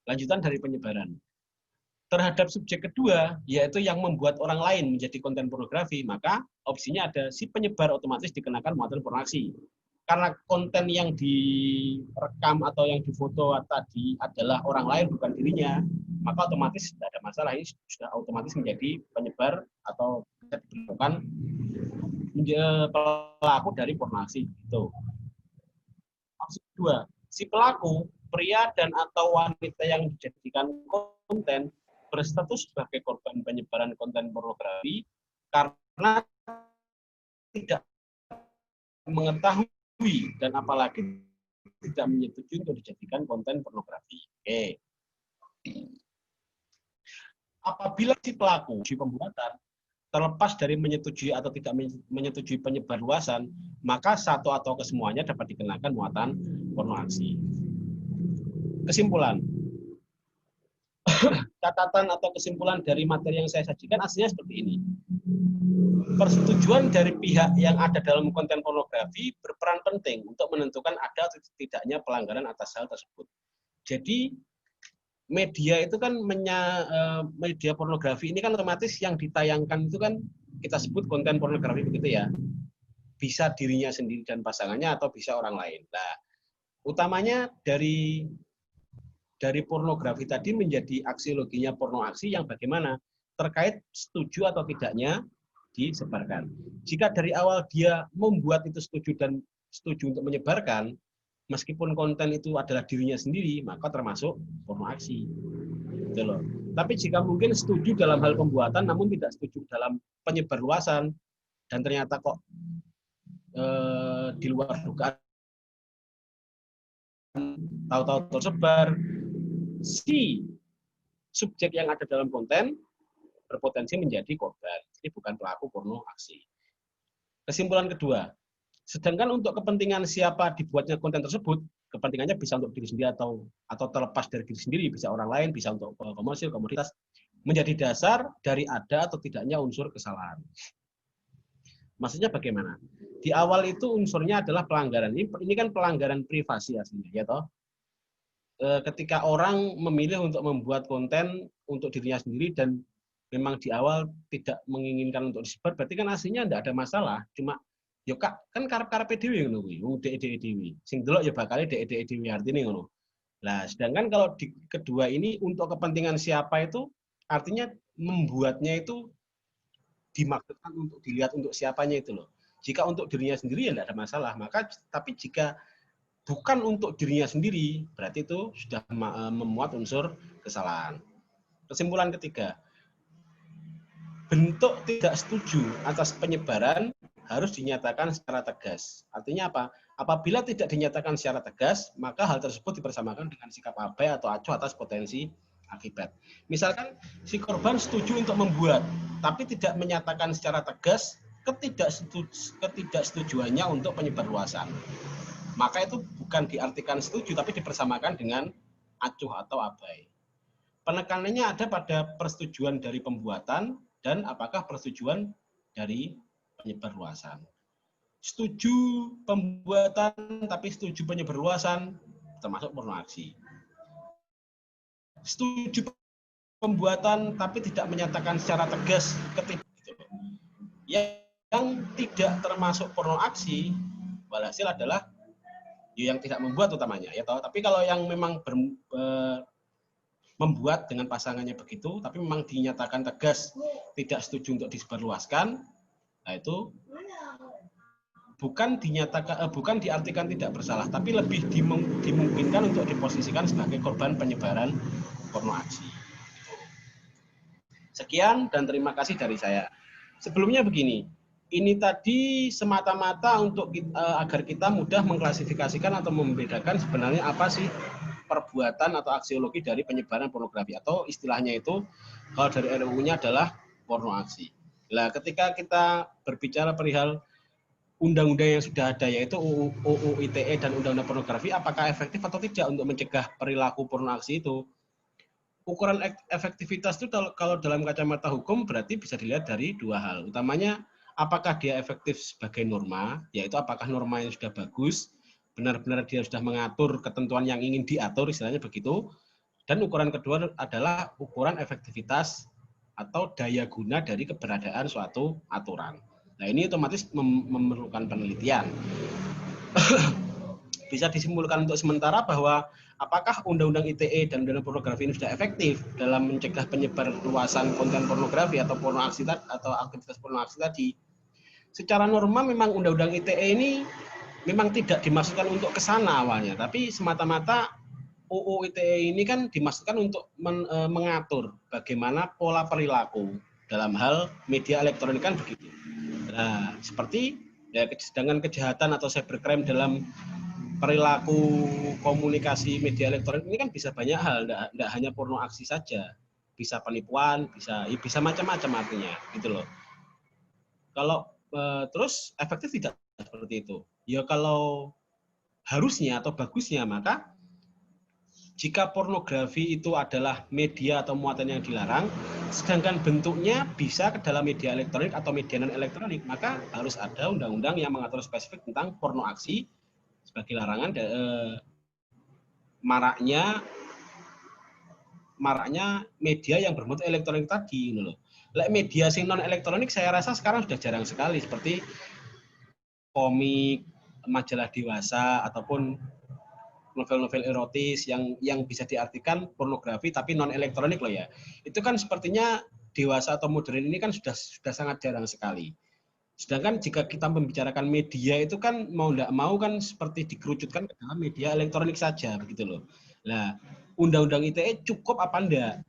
Lanjutan dari penyebaran. Terhadap subjek kedua, yaitu yang membuat orang lain menjadi konten pornografi, maka opsinya ada si penyebar otomatis dikenakan muatan pornografi. Karena konten yang direkam atau yang difoto tadi adalah orang lain bukan dirinya, maka otomatis tidak ada masalah, ini sudah otomatis menjadi penyebar atau bukan pelaku dari pornografi. Itu. Opsi kedua, si pelaku pria dan atau wanita yang dijadikan konten berstatus sebagai korban penyebaran konten pornografi karena tidak mengetahui dan apalagi tidak menyetujui untuk dijadikan konten pornografi. Oke. Apabila si pelaku si pembuatan terlepas dari menyetujui atau tidak menyetujui penyebar luasan, maka satu atau kesemuanya dapat dikenakan muatan pornografi. Kesimpulan. Catatan atau kesimpulan dari materi yang saya sajikan aslinya seperti ini. Persetujuan dari pihak yang ada dalam konten pornografi berperan penting untuk menentukan ada atau tidaknya pelanggaran atas hal tersebut. Jadi media itu kan media pornografi ini kan otomatis yang ditayangkan itu kan kita sebut konten pornografi begitu ya. Bisa dirinya sendiri dan pasangannya atau bisa orang lain. Nah, utamanya dari pornografi tadi menjadi aksiologinya pornoaksi yang bagaimana terkait setuju atau tidaknya disebarkan. Jika dari awal dia membuat itu setuju dan setuju untuk menyebarkan, meskipun konten itu adalah dirinya sendiri, maka termasuk pornoaksi. Gitu loh. Tapi jika mungkin setuju dalam hal pembuatan, namun tidak setuju dalam penyebarluasan, dan ternyata kok di luar dugaan tahu-tahu tersebar, si subjek yang ada dalam konten berpotensi menjadi korban. Ini bukan pelaku porno aksi. Kesimpulan kedua, sedangkan untuk kepentingan siapa dibuatnya konten tersebut, kepentingannya bisa untuk diri sendiri atau terlepas dari diri sendiri, bisa orang lain, bisa untuk komersil, komoditas, menjadi dasar dari ada atau tidaknya unsur kesalahan. Maksudnya bagaimana? Di awal itu unsurnya adalah pelanggaran. Ini kan pelanggaran privasi aslinya, ya toh. Ketika orang memilih untuk membuat konten untuk dirinya sendiri dan memang di awal tidak menginginkan untuk disebar, berarti kan aslinya tidak ada masalah. Cuma, yo kak, kan karep-karepe dhewe ngono kuwi, wong dhek-dhek dhewe. Sing delok ya bakal dhek-dhek dhewe artine ngono. Nah, sedangkan kalau di kedua ini untuk kepentingan siapa itu artinya membuatnya itu dimaksudkan untuk dilihat untuk siapanya itu loh. Jika untuk dirinya sendiri ya tidak ada masalah. Maka tapi jika bukan untuk dirinya sendiri, berarti itu sudah memuat unsur kesalahan. Kesimpulan ketiga, bentuk tidak setuju atas penyebaran harus dinyatakan secara tegas. Artinya apa? Apabila tidak dinyatakan secara tegas, maka hal tersebut dipersamakan dengan sikap abai atau acuh atas potensi akibat. Misalkan si korban setuju untuk membuat, tapi tidak menyatakan secara tegas ketidaksetujuannya untuk penyebarluasan. Maka itu bukan diartikan setuju, tapi dipersamakan dengan acuh atau abai. Penekanannya ada pada persetujuan dari pembuatan dan apakah persetujuan dari penyebarluasan. Setuju pembuatan tapi setuju penyebarluasan termasuk pornografi. Setuju pembuatan tapi tidak menyatakan secara tegas yang tidak termasuk pornografi, walhasil adalah yang tidak membuat utamanya ya toh. Tapi kalau yang memang membuat dengan pasangannya begitu, tapi memang dinyatakan tegas tidak setuju untuk disebarluaskan, nah itu bukan diartikan tidak bersalah, tapi lebih dimungkinkan untuk diposisikan sebagai korban penyebaran pornografi. Sekian dan terima kasih dari saya. Sebelumnya begini, ini tadi semata-mata untuk agar kita mudah mengklasifikasikan atau membedakan sebenarnya apa sih perbuatan atau aksiologi dari penyebaran pornografi, atau istilahnya itu kalau dari RUU-nya adalah pornoaksi. Nah, ketika kita berbicara perihal undang-undang yang sudah ada yaitu UU ITE dan undang-undang pornografi, apakah efektif atau tidak untuk mencegah perilaku pornoaksi itu? Ukuran efektivitas itu kalau dalam kacamata hukum berarti bisa dilihat dari dua hal. Utamanya apakah dia efektif sebagai norma, yaitu apakah normanya sudah bagus, benar-benar dia sudah mengatur ketentuan yang ingin diatur, istilahnya begitu. Dan ukuran kedua adalah ukuran efektivitas atau daya guna dari keberadaan suatu aturan. Nah, ini otomatis memerlukan penelitian. Bisa disimpulkan untuk sementara bahwa apakah Undang-Undang ITE dan Undang-Undang Pornografi ini sudah efektif dalam mencegah penyebar luasan konten pornografi atau pornoaksi atau aktivitas pornoaksi tadi. Secara norma memang Undang-Undang ITE ini memang tidak dimaksudkan untuk ke sana awalnya, tapi semata-mata UU ITE ini kan dimaksudkan untuk mengatur bagaimana pola perilaku dalam hal media elektronik kan begitu. Nah, seperti ya, sedangkan kejahatan atau cybercrime dalam perilaku komunikasi media elektronik ini kan bisa banyak hal, tidak hanya porno aksi saja, bisa penipuan, bisa macam-macam artinya, gitu loh. Kalau terus efektif tidak seperti itu? Ya kalau harusnya atau bagusnya maka jika pornografi itu adalah media atau muatan yang dilarang, sedangkan bentuknya bisa ke dalam media elektronik atau media non-elektronik, maka harus ada undang-undang yang mengatur spesifik tentang porno aksi sebagai larangan maraknya media yang bermutu elektronik tadi. Media sing non-elektronik saya rasa sekarang sudah jarang sekali, seperti komik, majalah dewasa, ataupun novel-novel erotis yang bisa diartikan pornografi tapi non elektronik loh ya. Itu kan sepertinya dewasa atau modern ini kan sudah sangat jarang sekali. Sedangkan jika kita membicarakan media itu kan mau tidak mau kan seperti dikerucutkan ke dalam media elektronik saja begitu loh. Nah, Undang-Undang ITE cukup apa enggak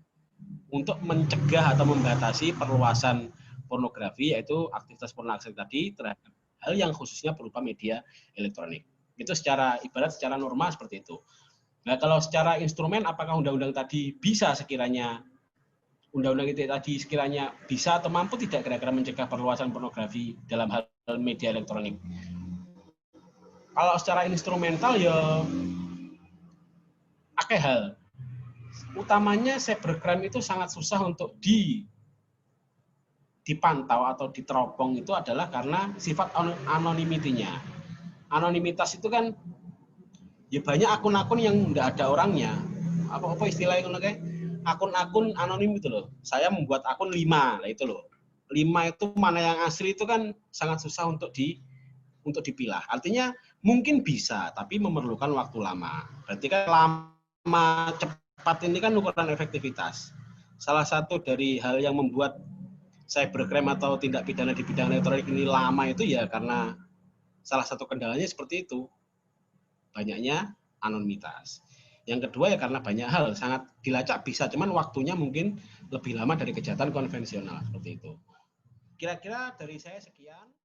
untuk mencegah atau membatasi perluasan pornografi yaitu aktivitas pornografi tadi terhadap hal yang khususnya berupa media elektronik. Itu secara ibarat secara norma seperti itu. Nah, kalau secara instrumen apakah undang-undang tadi bisa sekiranya undang-undang itu tadi sekiranya bisa atau mampu tidak kira-kira mencegah perluasan pornografi dalam hal media elektronik? Kalau secara instrumental ya akeh hal. Utamanya cybercrime itu sangat susah untuk dipantau atau diterobong itu adalah karena sifat anonimitinya. Anonimitas itu kan ya banyak akun-akun yang enggak ada orangnya. Apa istilahnya kayak akun-akun anonim itu loh. Saya membuat akun 5, lah itu loh. 5 itu mana yang asli itu kan sangat susah untuk dipilah. Artinya mungkin bisa, tapi memerlukan waktu lama. Berarti kan lama cepat ini kan ukuran efektivitas. Salah satu dari hal yang membuat cybercrime atau tindak pidana di bidang elektronik ini lama itu ya karena salah satu kendalanya seperti itu. Banyaknya anonimitas. Yang kedua ya karena banyak hal sangat dilacak bisa, cuman waktunya mungkin lebih lama dari kejahatan konvensional seperti itu. Kira-kira dari saya sekian.